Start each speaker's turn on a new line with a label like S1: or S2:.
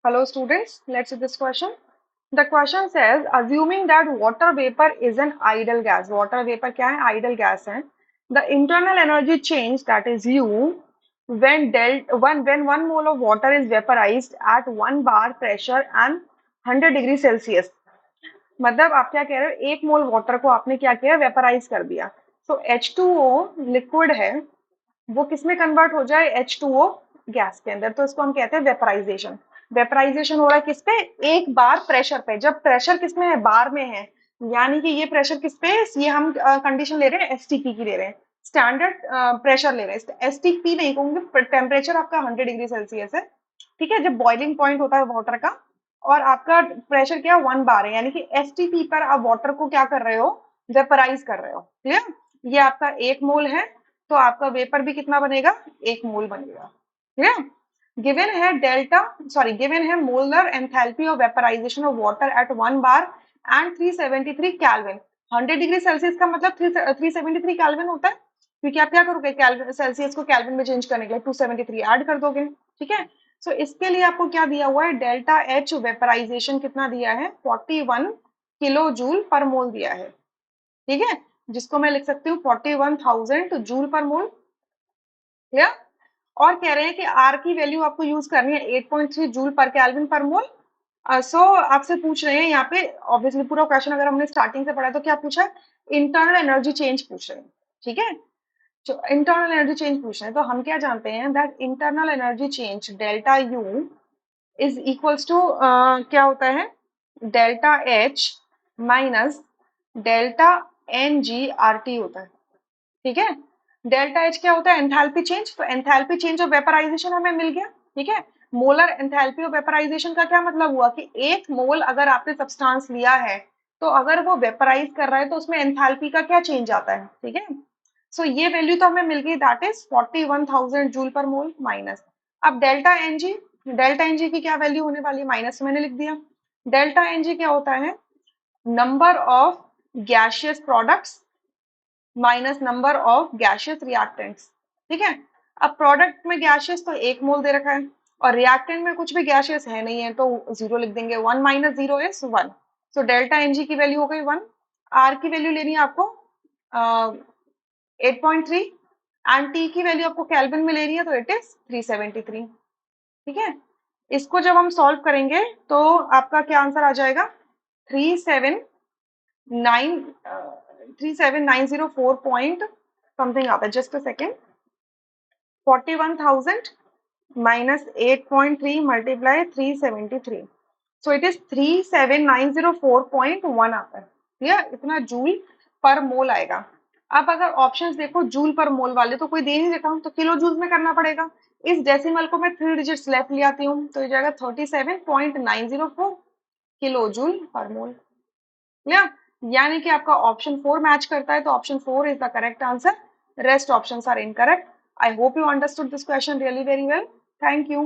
S1: Hello students, let's see this question. The question says, assuming that water vapor is an idle gas, water vapor क्या है? Idle gas है. The internal energy change, that is U, when one mole of water is vaporized at 1 bar pressure and 100 degree Celsius. मतलब आप क्या कह रहे हो, एक मोल वाटर को आपने क्या किया, वेपराइज कर दिया. सो H2O लिक्विड है, वो किसमें कन्वर्ट हो जाए, H2O गैस के अंदर. तो इसको हम कहते हैं वेपराइजेशन. वेपराइजेशन हो रहा है किस पे, एक बार प्रेशर पे. जब प्रेशर किसमें है, बार में है, यानी कि ये प्रेशर किस पे, ये हम कंडीशन ले रहे हैं एसटीपी की ले रहे हैं, स्टैंडर्ड प्रेशर ले रहे हैं. एसटीपी नहीं कहूंगे, टेम्परेचर आपका 100 डिग्री सेल्सियस है, ठीक है, जब बॉइलिंग पॉइंट होता है वाटर का. और आपका प्रेशर क्या, 1 बार है, यानी कि एसटीपी पर आप वाटर को क्या कर रहे हो, वेपराइज कर रहे हो. क्लियर. ये आपका 1 मोल है, तो आपका वेपर भी कितना बनेगा, 1 मोल बनेगा. क्लियर. गिवन है गिवन है molar enthalpy of vaporization of water at 1 bar and 373 kelvin. 100 degree Celsius का मतलब 373 केल्विन होता है, क्योंकि आप क्या करोगे, केल्विन सेल्सियस को केल्विन में चेंज करने के लिए 273 ऐड कर दोगे. ठीक है. सो इसके लिए आपको क्या दिया हुआ है, डेल्टा एच वेपराइजेशन कितना दिया है, 41 किलो जूल पर मोल दिया है. ठीक है, जिसको मैं लिख सकती हूँ 41,000 जूल पर मोल. क्लियर. और कह रहे हैं कि आर की वैल्यू आपको यूज करनी है 8.3 जूल पर केल्विन पर मोल. सो आपसे पूछ रहे हैं यहाँ पे, ऑब्वियसली पूरा क्वेश्चन अगर हमने स्टार्टिंग से पढ़ा तो क्या पूछा है, इंटरनल एनर्जी चेंज पूछ रहे हैं. ठीक है, तो इंटरनल एनर्जी चेंज पूछ रहे हैं, तो हम क्या जानते हैं, that internal energy change delta U is equals to क्या होता है, delta H minus delta N G R T होता है. ठीक है. डेल्टा एच क्या होता है, एंथैल्पी चेंज. तो एंथैल्पी चेंज ऑफ वेपराइजेशन हमें मिल गया. ठीक है. मोलर एंथैल्पी ऑफ वेपराइजेशन का क्या मतलब हुआ कि एक मोल अगर आपने सब्सटेंस लिया है, तो अगर वो वेपराइज कर रहा है तो उसमें एंथैल्पी का क्या चेंज आता है. ठीक है. सो ये वैल्यू तो हमें मिल गई, दैट इज 41,000 जूल पर मोल माइनस. अब डेल्टा एनजी की क्या वैल्यू होने वाली है, माइनस मैंने लिख दिया. डेल्टा एनजी क्या होता है, number of gaseous products minus number of gaseous reactants. ठीक है. अब प्रोडक्ट में गैशियस तो 1 मोल दे रखा है, और रिएक्टेंट में कुछ भी गैशियस है नहीं है, तो 0 लिख देंगे. 1 minus 0 is 1. So delta N G की वैल्यू हो गई 1. आर की वैल्यू लेनी है आपको 8.3, एंड टी की वैल्यू आपको केल्विन में लेनी है, तो इट इज 373. ठीक है. इसको जब हम सॉल्व करेंगे तो आपका क्या आंसर आ जाएगा, 379 37,904 पॉइंट समथिंग आता है. Just a second. 41,000 minus 8.3 multiply 373, so it is 37,904.1 आता है. क्लियर. इतना जूल पर मोल आएगा. अब अगर ऑप्शंस देखो जूल पर मोल वाले, तो कोई दे नहीं रखा, तो किलो जूल में करना पड़ेगा. इस डेसिमल को मैं 3 डिजिट्स लेफ्ट ले आती हूँ, तो ये जाएगा 37.904 किलो जूल पर मोल. क्लियर. यानी कि आपका ऑप्शन 4 मैच करता है, तो option 4 is the correct answer. Rest options are incorrect. I hope you understood this question really very well. Thank you.